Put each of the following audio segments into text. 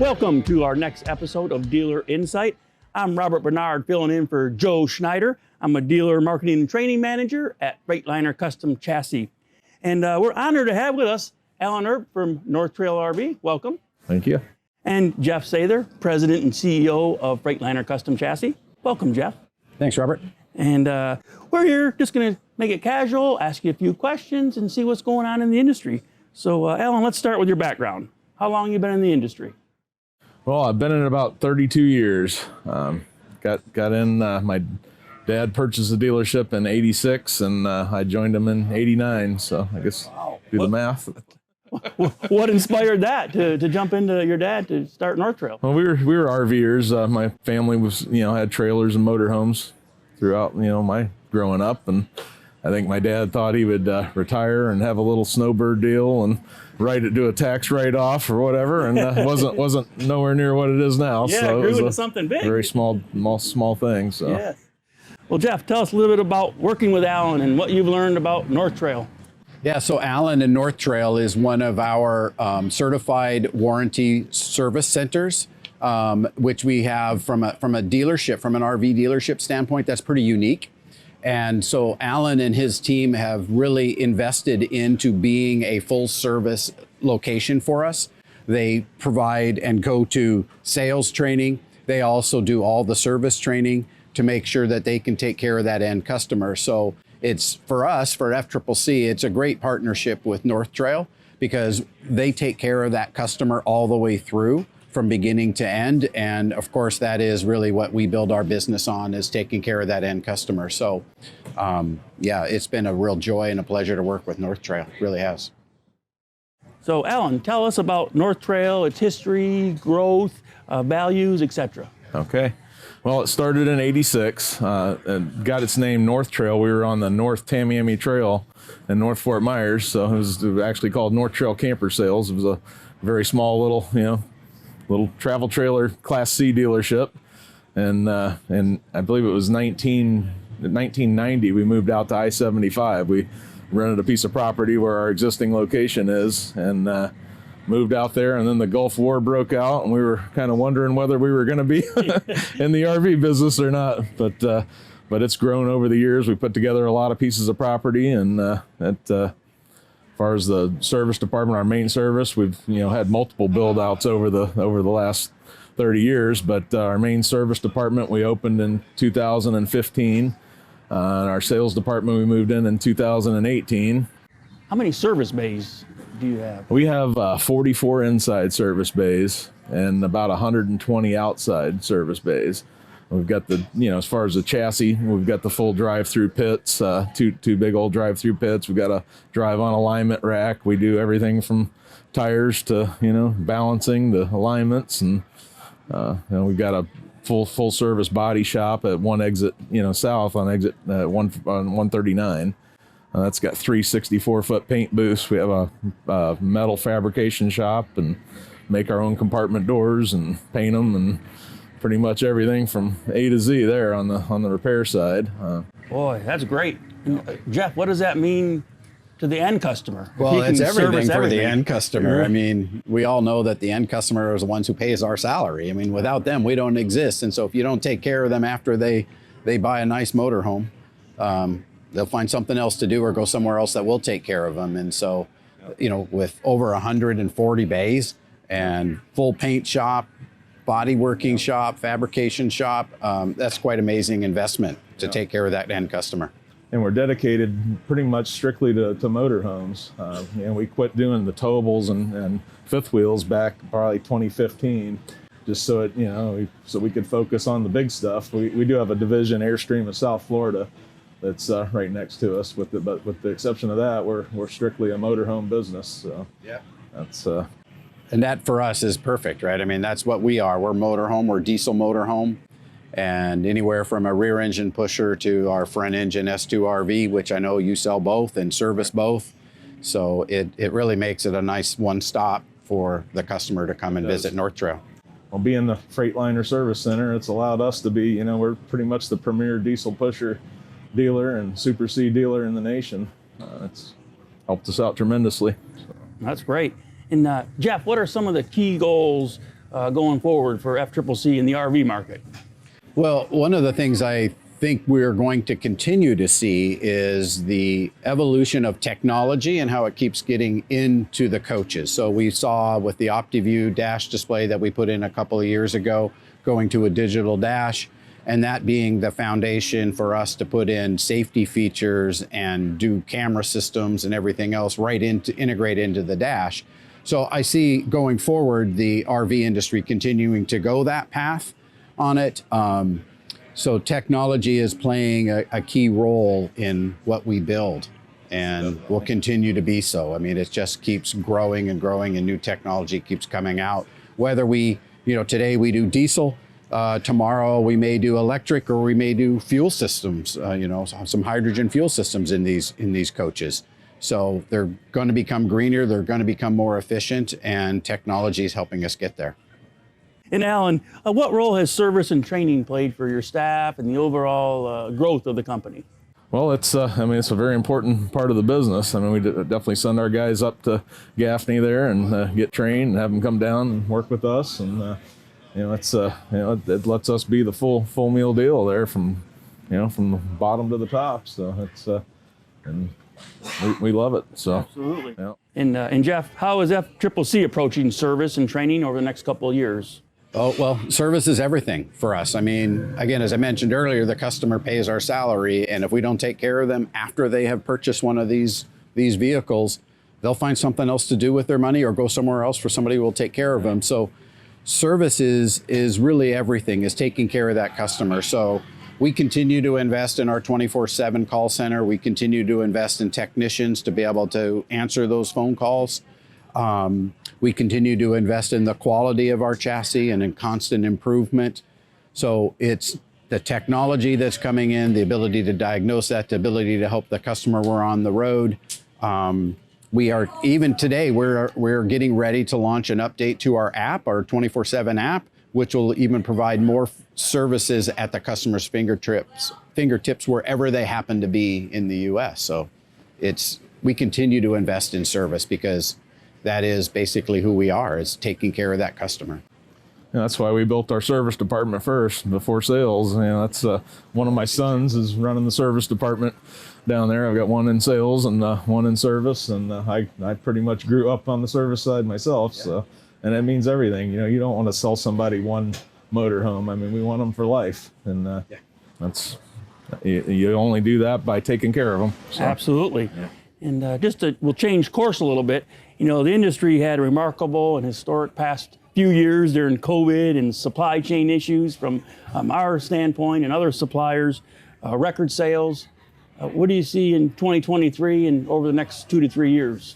Welcome to our next episode of Dealer Insight. I'm Robert Barnard, filling in for Joe Schneider. I'm a dealer marketing and training manager at Freightliner Custom Chassis. And we're honored to have with us Alan Earp from North Trail RV. Welcome. Thank you. And Jeff Sather, President and CEO of Freightliner Custom Chassis. Welcome, Jeff. Thanks, Robert. And we're here just going to make it casual, ask you a few questions, and see what's going on in the industry. So, Alan, let's start with your background. How long have you been in the industry? Well, I've been in about 32 years. Got in, my dad purchased a dealership in 86, and I joined him in 89. So I guess do the math. What inspired that to jump into your dad to start North Trail? Well, we were RVers. My family was, had trailers and motorhomes throughout, my growing up, and I think my dad thought he would retire and have a little snowbird deal and do a tax write-off or whatever, and wasn't nowhere near what it is now. Yeah, so it grew was into something big. Very small thing. So. Yes. Well, Jeff, tell us a little bit about working with Alan and what you've learned about North Trail. Yeah, so Alan and North Trail is one of our certified warranty service centers, which we have from a dealership, from an RV dealership standpoint. That's pretty unique. And so Alan and his team have really invested into being a full service location for us. They provide and go to sales training. They also do all the service training to make sure that they can take care of that end customer. So it's for us, for FCCC, it's a great partnership with North Trail because they take care of that customer all the way through from beginning to end. And of course, that is really what we build our business on, is taking care of that end customer. So yeah, it's been a real joy and a pleasure to work with North Trail. It really has. So Alan, tell us about North Trail, its history, growth, values, etc. Okay. Well, it started in 86, and got its name North Trail. We were on the North Tamiami Trail in North Fort Myers, so it was actually called North Trail Camper Sales. It was a very small little travel trailer Class C dealership, and I believe it was 1990 we moved out to I-75. We rented a piece of property where our existing location is, and moved out there, and then the Gulf War broke out, and we were kind of wondering whether we were going to be in the RV business or not. But it's grown over the years. We put together a lot of pieces of property, and as far as the service department, our main service, we've had multiple build outs over the last 30 years. But our main service department we opened in 2015. And our sales department we moved in 2018. How many service bays do you have? We have 44 inside service bays and about 120 outside service bays. We've got the, as far as the chassis, we've got the full drive-through pits, two big old drive-through pits. We've got a drive-on alignment rack. We do everything from tires to, balancing the alignments, and we've got a full service body shop at one exit, south on exit on 139. That's got 3 64-foot paint booths. We have a metal fabrication shop and make our own compartment doors and paint them, and pretty much everything from A to Z there on the repair side. Boy, that's great. And, Jeff, what does that mean to the end customer? Well, it's everything for the end customer. I mean, we all know that the end customer is the ones who pays our salary. I mean, without them, we don't exist. And so if you don't take care of them after they buy a nice motorhome, they'll find something else to do or go somewhere else that will take care of them. And so, with over 140 bays and full paint shop, body working shop, fabrication shop, that's quite amazing investment to take care of that end customer. And we're dedicated pretty much strictly to motorhomes. We quit doing the towables and fifth wheels back probably 2015, just so so we could focus on the big stuff. We do have a division, Airstream of South Florida, that's right next to us. But with the exception of that, we're strictly a motorhome business. So yeah, that's. And that for us is perfect, right? I mean, that's what we are. We're motorhome, we're diesel motorhome, and anywhere from a rear engine pusher to our front engine S2 RV, which I know you sell both and service both. So it really makes it a nice one-stop for the customer to come and visit North Trail. Well, being the Freightliner service center, it's allowed us to be, we're pretty much the premier diesel pusher dealer and Super C dealer in the nation. It's helped us out tremendously. That's great. And Jeff, what are some of the key goals going forward for FCCC in the RV market? Well, one of the things I think we're going to continue to see is the evolution of technology and how it keeps getting into the coaches. So we saw with the OptiView dash display that we put in a couple of years ago, going to a digital dash, and that being the foundation for us to put in safety features and do camera systems and everything else right into integrate into the dash. So I see going forward the RV industry continuing to go that path on it. So technology is playing a key role in what we build and will continue to be so. I mean, it just keeps growing and growing and new technology keeps coming out. Whether we, today we do diesel, tomorrow we may do electric, or we may do fuel systems, some hydrogen fuel systems in these coaches. So they're going to become greener, they're going to become more efficient, and technology is helping us get there. And Alan, what role has service and training played for your staff and the overall growth of the company? Well, it's a very important part of the business. I mean, we definitely send our guys up to Gaffney there and get trained and have them come down and work with us. And, it lets us be the full meal deal there from the bottom to the top. So it's, and we love it. So absolutely. Yeah. And Jeff, how is FCCC approaching service and training over the next couple of years? Oh, well, service is everything for us. I mean, again, as I mentioned earlier, the customer pays our salary, and if we don't take care of them after they have purchased one of these vehicles, they'll find something else to do with their money or go somewhere else for somebody who will take care of them. So service is really everything, is taking care of that customer. So we continue to invest in our 24/7 call center. We continue to invest in technicians to be able to answer those phone calls. We continue to invest in the quality of our chassis and in constant improvement. So it's the technology that's coming in, the ability to diagnose that, the ability to help the customer we're on the road. We are, even today, we're getting ready to launch an update to our app, our 24/7 app, which will even provide more services at the customer's fingertips wherever they happen to be in the US. So we continue to invest in service because that is basically who we are, is taking care of that customer. Yeah, that's why we built our service department first before sales. That's one of my sons is running the service department down there. I've got one in sales and one in service, and I pretty much grew up on the service side myself. Yeah. So, and that means everything. You don't want to sell somebody one motorhome. I mean, we want them for life, and that's you only do that by taking care of them. So. Absolutely. Yeah. And we'll change course a little bit. The industry had a remarkable and historic past few years during COVID and supply chain issues from our standpoint and other suppliers, record sales. What do you see in 2023 and over the next 2 to 3 years?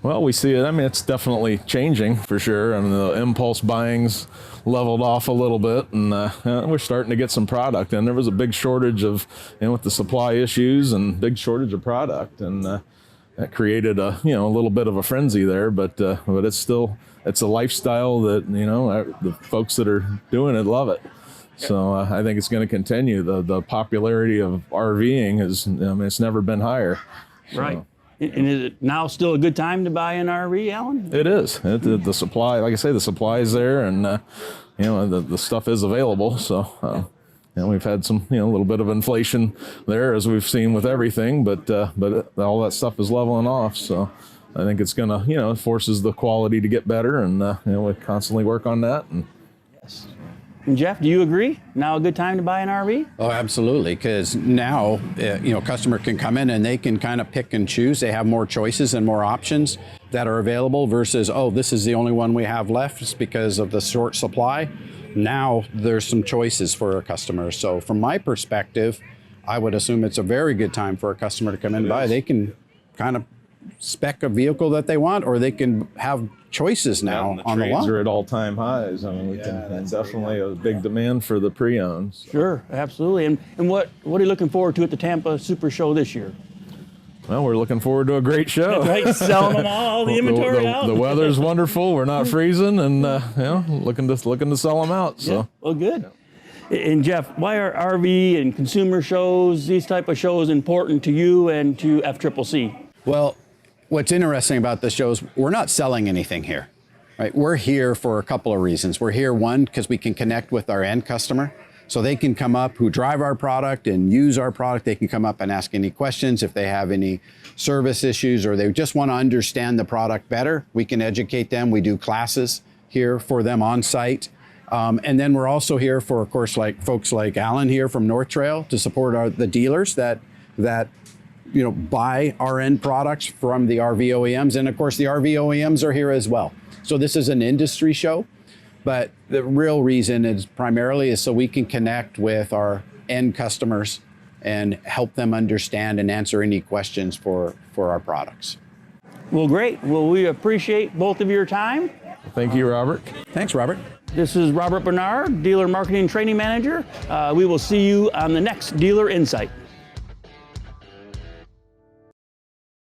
Well, we see it. I mean, it's definitely changing for sure. I mean, the impulse buying's leveled off a little bit, and we're starting to get some product. And there was a big shortage of, with the supply issues and big shortage of product, and that created a little bit of a frenzy there. But it's a lifestyle that the folks that are doing it love it. So I think it's going to continue. The popularity of RVing it's never been higher. So. Right. And is it now still a good time to buy an RV, Alan? It is. The supply, like I say, the supply is there, and the stuff is available. So we've had some a little bit of inflation there, as we've seen with everything, but all that stuff is leveling off. So I think it's gonna it forces the quality to get better, and we constantly work on that. And yes. And Jeff, do you agree? Now a good time to buy an RV? Oh, absolutely, because now, customer can come in and they can kind of pick and choose. They have more choices and more options that are available versus, this is the only one we have left. It's because of the short supply. Now there's some choices for a customer. So from my perspective, I would assume it's a very good time for a customer to come in and buy. They can kind of spec a vehicle that they want, or they can have choices now on the lot. Trades are at all-time highs. I mean, definitely a big demand for the pre-owns. So. Sure, absolutely. And what are you looking forward to at the Tampa Super Show this year? Well, we're looking forward to a great show. Right, selling them all the inventory out. The weather's wonderful. We're not freezing, and looking to sell them out. So. Yeah, well, good. Yeah. And Jeff, why are RV and consumer shows, these type of shows, important to you and to FCCC? Well, what's interesting about the show is we're not selling anything here. Right, we're here for a couple of reasons. We're here, one, because we can connect with our end customer. So they can come up who drive our product and use our product. They can come up and ask any questions if they have any service issues or they just want to understand the product better. We can educate them. We do classes here for them on site. And then we're also here for, of course, like folks like Alan here from North Trail to support the dealers that buy our end products from the RV OEMs. And of course, the RV OEMs are here as well. So this is an industry show. But the real reason is primarily so we can connect with our end customers and help them understand and answer any questions for our products. Well, great. Well, we appreciate both of your time. Thank you, Robert. Thanks, Robert. This is Robert Barnard, Dealer Marketing and Training Manager. We will see you on the next Dealer Insight.